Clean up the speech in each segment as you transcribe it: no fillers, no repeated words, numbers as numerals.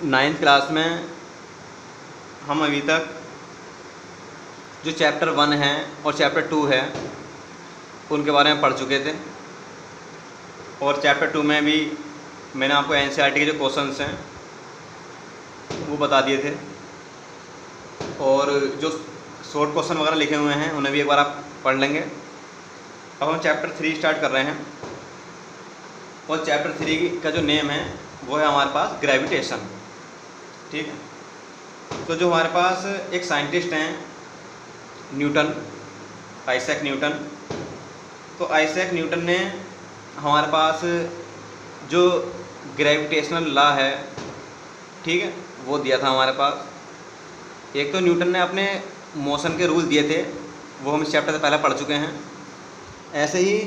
9th class में हम अभी तक जो चैप्टर 1 है और चैप्टर 2 है उनके बारे में पढ़ चुके थे। और चैप्टर 2 में भी मैंने आपको एनसीईआरटी के जो क्वेश्चंस हैं वो बता दिए थे, और जो शॉर्ट क्वेश्चन वगैरह लिखे हुए हैं उन्हें भी एक बार आप पढ़ लेंगे। अब हम चैप्टर 3 स्टार्ट कर रहे हैं, और चैप्टर 3 का जो नेम है वो है हमारे पास ग्रेविटेशन। ठीक है, तो जो हमारे पास एक साइंटिस्ट हैं न्यूटन, आइजैक न्यूटन। तो आइजैक न्यूटन ने हमारे पास जो ग्रेविटेशनल लॉ है, ठीक है, वो दिया था हमारे पास। एक तो न्यूटन ने अपने मोशन के रूल दिए थे, वो हम इस चैप्टर से पहले पढ़ चुके हैं। ऐसे ही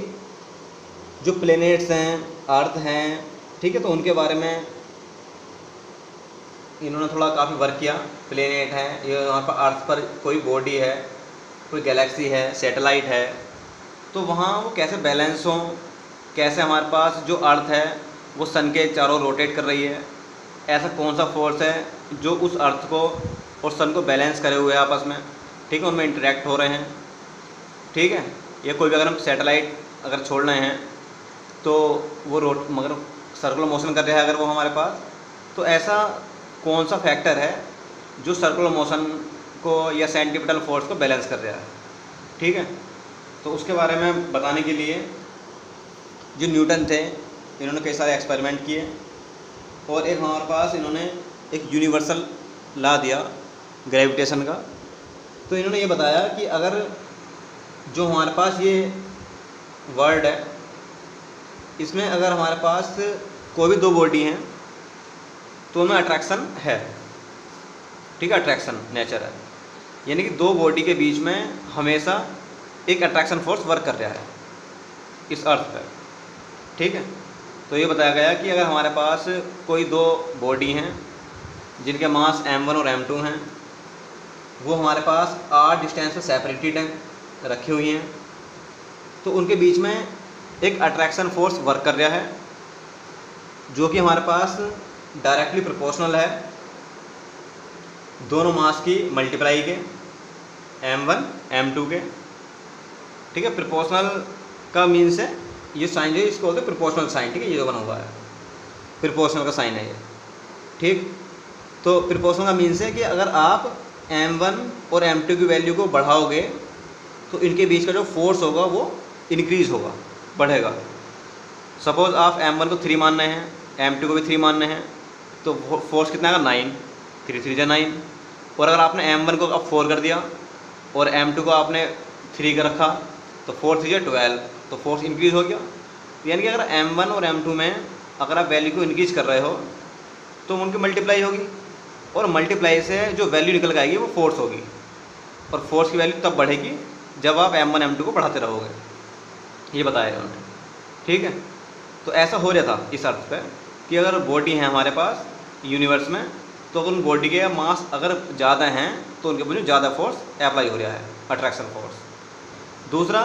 जो प्लैनेट्स हैं, अर्थ हैं, ठीक है, तो उनके बारे में इन्होंने थोड़ा काफ़ी वर्क किया। प्लैनेट है, ये वहाँ पर अर्थ पर कोई बॉडी है, कोई गैलेक्सी है, सैटेलाइट है, तो वहाँ वो कैसे बैलेंस हों, कैसे हमारे पास जो अर्थ है वो सन के चारों रोटेट कर रही है, ऐसा कौन सा फोर्स है जो उस अर्थ को और सन को बैलेंस करे हुए आपस में, ठीक है, उनमें इंटरेक्ट हो रहे हैं। ठीक है, ये कोई भी अगर हम सैटेलाइट अगर छोड़ रहे हैं तो वो मगर सर्कुलर मोशन कर रहा है अगर वो हमारे पास, तो ऐसा कौन सा फैक्टर है जो सर्कुलर मोशन को या सेंट्रीपिटल फोर्स को बैलेंस कर रहा है। ठीक है, तो उसके बारे में बताने के लिए जो न्यूटन थे इन्होंने कई सारे एक्सपेरिमेंट किए, और एक हमारे पास इन्होंने एक यूनिवर्सल लॉ दिया ग्रेविटेशन का। तो इन्होंने ये बताया कि अगर जो हमारे पास ये वर्ल्ड है, इसमें अगर हमारे पास कोई भी दो बॉडी हैं तो उनमें अट्रैक्शन है। ठीक है, अट्रैक्शन नेचर है, यानी कि दो बॉडी के बीच में हमेशा एक अट्रैक्शन फोर्स वर्क कर रहा है इस अर्थ पर। ठीक है, तो ये बताया गया कि अगर हमारे पास कोई दो बॉडी हैं जिनके मास m1 और m2 हैं, वो हमारे पास r डिस्टेंस पर सेपरेटेड हैं, रखी हुई हैं, तो उनके बीच में एक अट्रैक्शन फोर्स वर्क कर रहा है जो कि हमारे पास डायरेक्टली प्रोपोर्शनल है दोनों मास की मल्टीप्लाई के, m1 m2 के। ठीक है, प्रोपोर्शनल का मीन्स है ये साइन जो है इसको बोलते हैं प्रोपोर्शनल साइन। ठीक है, ये जो बना हुआ है प्रोपोर्शनल का साइन है ये। ठीक, तो प्रोपोर्शनल का मीन्स है कि अगर आप m1 और m2 की वैल्यू को बढ़ाओगे तो इनके बीच का जो फोर्स होगा वो इंक्रीज होगा, बढ़ेगा। सपोज़ आप m1 को 3 मान रहे हैं, m2 को भी 3 मान रहे हैं, तो फोर्स कितना आएगा 9, 3 3 9। और अगर आपने m1 को अब 4 कर दिया और m2 को आपने 3 कर रखा तो 4 3 12, तो फोर्स इंक्रीज हो गया। यानी कि अगर m1 और m2 में अगर आप वैल्यू को इंक्रीज कर रहे हो तो उनकी मल्टीप्लाई होगी, और मल्टीप्लाई से जो वैल्यू निकल के आएगी वो फोर्स होगी, और फोर्स की वैल्यू तब बढ़ेगी जब आप m1 m2 को बढ़ाते रहोगे, ये बताया उन्होंने। ठीक है, तो ऐसा हो रहा था इस अर्थ पे कि अगर बॉडी है हमारे पास यूनिवर्स में, तो अगर उन बॉडी के मास अगर ज़्यादा हैं तो उनके ऊपर ज़्यादा फोर्स अप्लाई हो रहा है, अट्रैक्शन फोर्स। दूसरा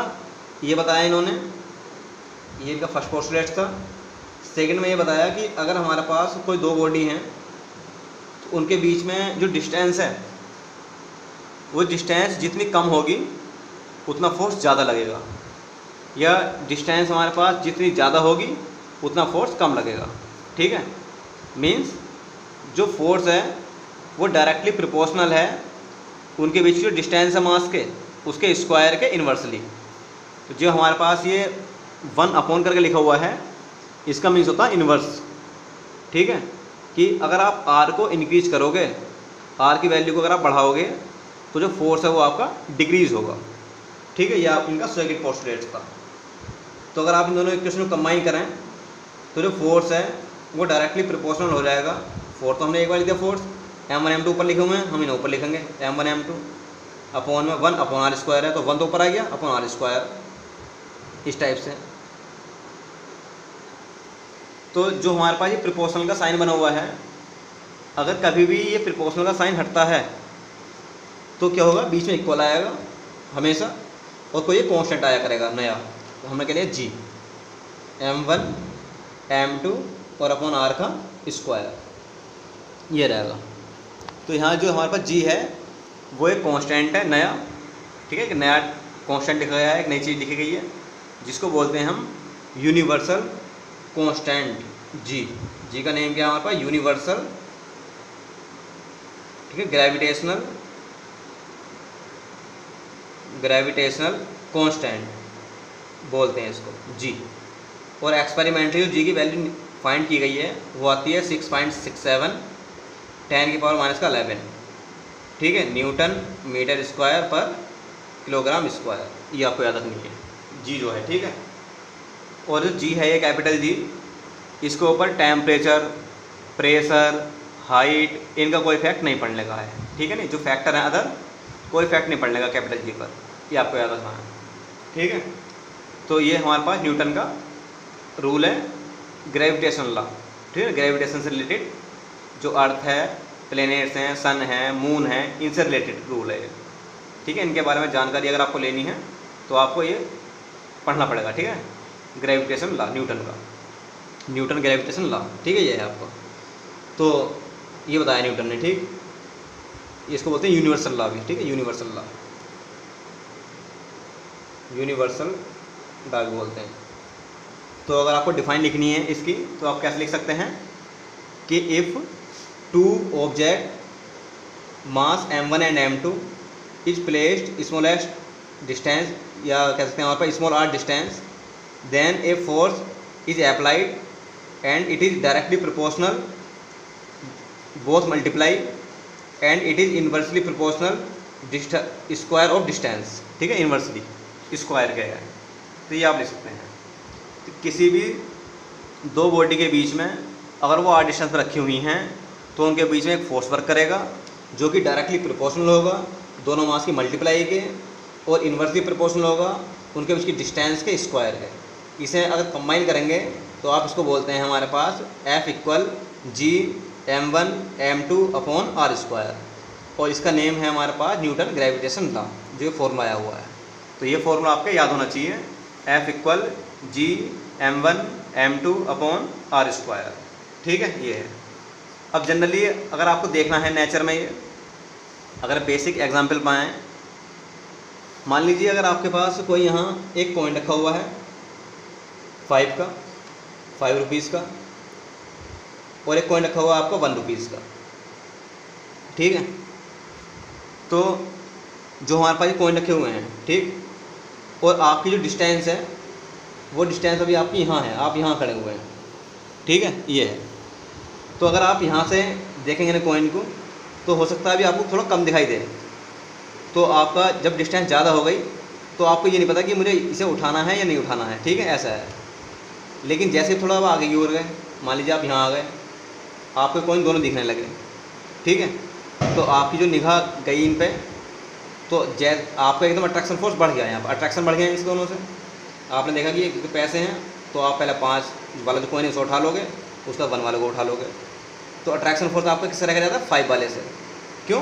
ये बताया इन्होंने, ये इनका फर्स्ट पोस्टुलेट था। सेकंड में ये बताया कि अगर हमारे पास कोई दो बॉडी हैं तो उनके बीच में जो डिस्टेंस है वो डिस्टेंस जितनी कम होगी उतना फोर्स ज़्यादा लगेगा, या डिस्टेंस हमारे पास जितनी ज़्यादा होगी उतना फोर्स कम लगेगा। ठीक है, मीन्स जो फोर्स है वो डायरेक्टली प्रोपोर्शनल है उनके बीच जो डिस्टेंस है मास के, उसके स्क्वायर के इन्वर्सली। तो जो हमारे पास ये 1 अपॉन करके लिखा हुआ है, इसका मीन्स होता है इन्वर्स। ठीक है, कि अगर आप r को इंक्रीज करोगे, r की वैल्यू को अगर आप बढ़ाओगे तो जो फोर्स है वो आपका डिक्रीज होगा। ठीक है, यह आप इनका सेकंड पोस्टुलेट था। तो अगर आप इन दोनों इक्वेशन को कंबाइन करें तो जो फोर्स है वो डायरेक्टली प्रोपोर्शनल हो जाएगा। फोर्स तो हमने एक बार लिखा, फोर्स m1 m2 ऊपर लिखे हुए हैं, हम इन्हें ऊपर लिखेंगे m1 m2 अपॉन में 1 अपॉन r स्क्वायर है, तो 1 तो ऊपर आ गया अपॉन r स्क्वायर, इस टाइप से। तो जो हमारे पास ये प्रोपोर्शनल का साइन बना हुआ है, अगर कभी भी ये प्रोपोर्शनल का साइन हटता है तो क्या होगा, बीच में इक्वल आएगा हमेशा, और कोई कांस्टेंट आया करेगा नया, तो हमने कह लिया g m1 m2 और अपॉन r का स्क्वायर। ये रहेगा। तो यहाँ जो हमारे पास जी है वो एक कांस्टेंट है नया, ठीक है, एक नया कांस्टेंट लिखा गया है, एक नई चीज़ लिखी गई है जिसको बोलते हैं हम यूनिवर्सल कांस्टेंट जी। जी का नेम क्या है हमारे पास? यूनिवर्सल, ठीक है, ग्रेविटेशनल कांस्टेंट बोलते हैं इसको जी। और एक्सपेरिमेंटली जो जी की वैल्यू फाइंड की गई है वो आती है 6.67 10⁻⁻11, ठीक है, न्यूटन मीटर स्क्वायर पर किलोग्राम स्क्वायर। ये आपको याद रखनी है जी जो है, ठीक है। और जो जी है ये कैपिटल जी, इसके ऊपर टेम्परेचर, प्रेशर, हाइट, इनका कोई इफेक्ट नहीं पड़ने का है, ठीक है। नहीं, जो फैक्टर है अदर कोई इफेक्ट नहीं पड़ने का कैपिटल जी पर, ये आपको याद रखना है, ठीक है। तो ये हमारे पास न्यूटन का रूल है, ग्रेविटेशन लॉ, ठीक है। ग्रेविटेशन से रिलेटेड जो अर्थ है, प्लेनेट्स हैं, सन है, मून है, इनसे रिलेटेड रूल है, ठीक है। इनके बारे में जानकारी अगर आपको लेनी है तो आपको ये पढ़ना पड़ेगा, ठीक है। ग्रेविटेशन लॉ न्यूटन का, न्यूटन ग्रेविटेशन लॉ, ठीक है, ये है आपको। तो ये बताया न्यूटन ने, ठीक। इसको बोलते हैं यूनिवर्सल लॉ भी, ठीक है, यूनिवर्सल लॉ, यूनिवर्सल लॉ भी बोलते हैं। तो अगर आपको डिफाइन लिखनी है इसकी तो आप कैसे लिख सकते हैं कि if two object mass m1 and m2 is placed smallest distance, या कह सकते हैं हमारे पास small r distance, then a force is applied and it is directly proportional both multiply and it is inversely proportional square of distance, ठीक है, inversely square गया है। तो ये आप लिख सकते हैं। तो किसी भी दो बॉडी के बीच में अगर वो r डिस्टेंस पर रखी हुई हैं तो उनके बीच में एक फोर्स वर्क करेगा जो कि डायरेक्टली प्रोपोर्शनल होगा दोनों मास की मल्टीप्लाई के, और इन्वर्सली प्रोपोर्शनल होगा उनके बीच की डिस्टेंस के स्क्वायर है। इसे अगर कंबाइन करेंगे तो आप इसको बोलते हैं हमारे पास F इक्वल जी m1 m2 upon r square, और इसका नेम है हमारे पास न्यूटन ग्रेविटेशन लॉ, जो फॉर्मूला आया हुआ है। तो ये फॉर्मूला आपके याद होना चाहिए, F इक्वल जी m1 m2 upon r square, ठीक है, ये है। अब जनरली अगर आपको देखना है नेचर में, ये अगर बेसिक एग्जांपल पाएँ, मान लीजिए अगर आपके पास कोई यहाँ एक कॉइन रखा हुआ है 5 रुपीज़ का, और एक कॉइन रखा हुआ है आपका 1 रुपीज़ का, ठीक है। तो जो हमारे पास कॉइन रखे हुए हैं, ठीक, और आपकी जो डिस्टेंस है वो डिस्टेंस अभी आपकी यहाँ है, आप यहाँ खड़े हुए हैं, ठीक है, ये है। तो अगर आप यहाँ से देखेंगे ना कॉइन को तो हो सकता है अभी आपको थोड़ा कम दिखाई दे, तो आपका जब डिस्टेंस ज़्यादा हो गई तो आपको ये नहीं पता कि मुझे इसे उठाना है या नहीं उठाना है, ठीक है, ऐसा है। लेकिन जैसे थोड़ा अब आगे की ओर गए, मान लीजिए आप यहाँ आ गए, आपके कॉइन दोनों दिखने लगे, ठीक है, तो आपकी जो निगाह गई इन पे, तो आपका एकदम अट्रैक्शन फोर्स बढ़ गया है, यहाँ पर अट्रैक्शन बढ़ गया है इस दोनों से। आपने देखा कि ये पैसे हैं तो आप पहले 5 वाला जो कॉइन है उसे उठा लोगे, उसका 1 वाले को उठा लोगे, तो अट्रैक्शन फोर्स आपका किससे रह जाता है? 5 वाले से। क्यों?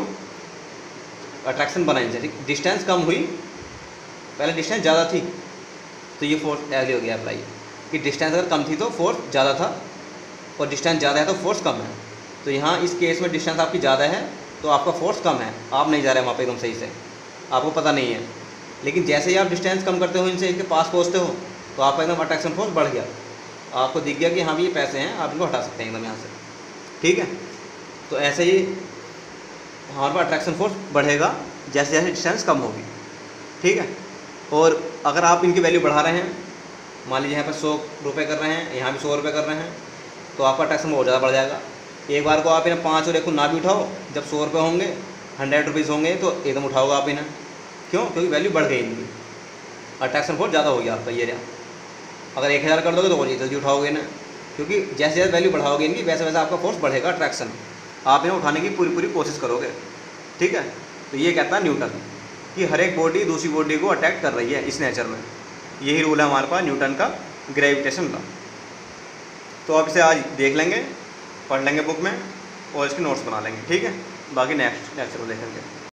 अट्रैक्शन बनाने से, ठीक, डिस्टेंस कम हुई, पहले डिस्टेंस ज़्यादा थी तो ये फोर्स ऐसे हो गया अप्लाई, कि डिस्टेंस अगर कम थी तो फोर्स ज़्यादा था, और डिस्टेंस ज़्यादा है तो फोर्स कम है। तो यहाँ इस केस में डिस्टेंस आपकी ज़्यादा है तो आपका फोर्स कम है, आप नहीं जा रहे वहाँ पे एकदम सही से, आपको पता नहीं है। लेकिन जैसे ही आप डिस्टेंस कम करते हो, इनसे इनके पास पहुँचते हो, तो आपका एकदम अट्रैक्शन फोर्स बढ़ गया, आपको दिख गया कि हाँ भी ये पैसे हैं, आप इनको हटा सकते हैं एकदम यहाँ से, ठीक है। तो ऐसे ही हमारे पास अट्रैक्शन फोर्स बढ़ेगा जैसे जैसे डिस्टेंस कम होगी, ठीक है। और अगर आप इनकी वैल्यू बढ़ा रहे हैं, मान लीजिए यहाँ पर 100 रुपये कर रहे हैं, यहाँ भी 100 रुपये कर रहे हैं, तो आपका अट्रैक्शन बहुत ज़्यादा बढ़ जाएगा। एक बार को आप इन्हें 5 और 1 को ना भी उठाओ, जब 100 रुपये होंगे, 100 रुपीज़ होंगे तो एकदम उठाओगे आप इन्हें। क्यों? क्योंकि वैल्यू बढ़ गई इनकी, अट्रैक्शन फोर्स ज़्यादा हो गया आपका ये रहा। अगर 1000 कर दोगे तो और जल्दी उठाओगे इन्हें, क्योंकि जैसे जैसे वैल्यू बढ़ाओगे इनकी वैसे वैसे आपका फोर्स बढ़ेगा, अट्रैक्शन, आप इन्हें उठाने की पूरी कोशिश करोगे, ठीक है। तो ये कहता है न्यूटन कि हर एक बॉडी दूसरी बॉडी को अटैक कर रही है इस नेचर में, यही रूल है हमारे पास न्यूटन का ग्रेविटेशन का। तो आप इसे आज देख लेंगे, पढ़ लेंगे बुक में, और इसके नोट्स बना लेंगे, ठीक है। बाकी नेक्स्ट लेक्चर को देखेंगे।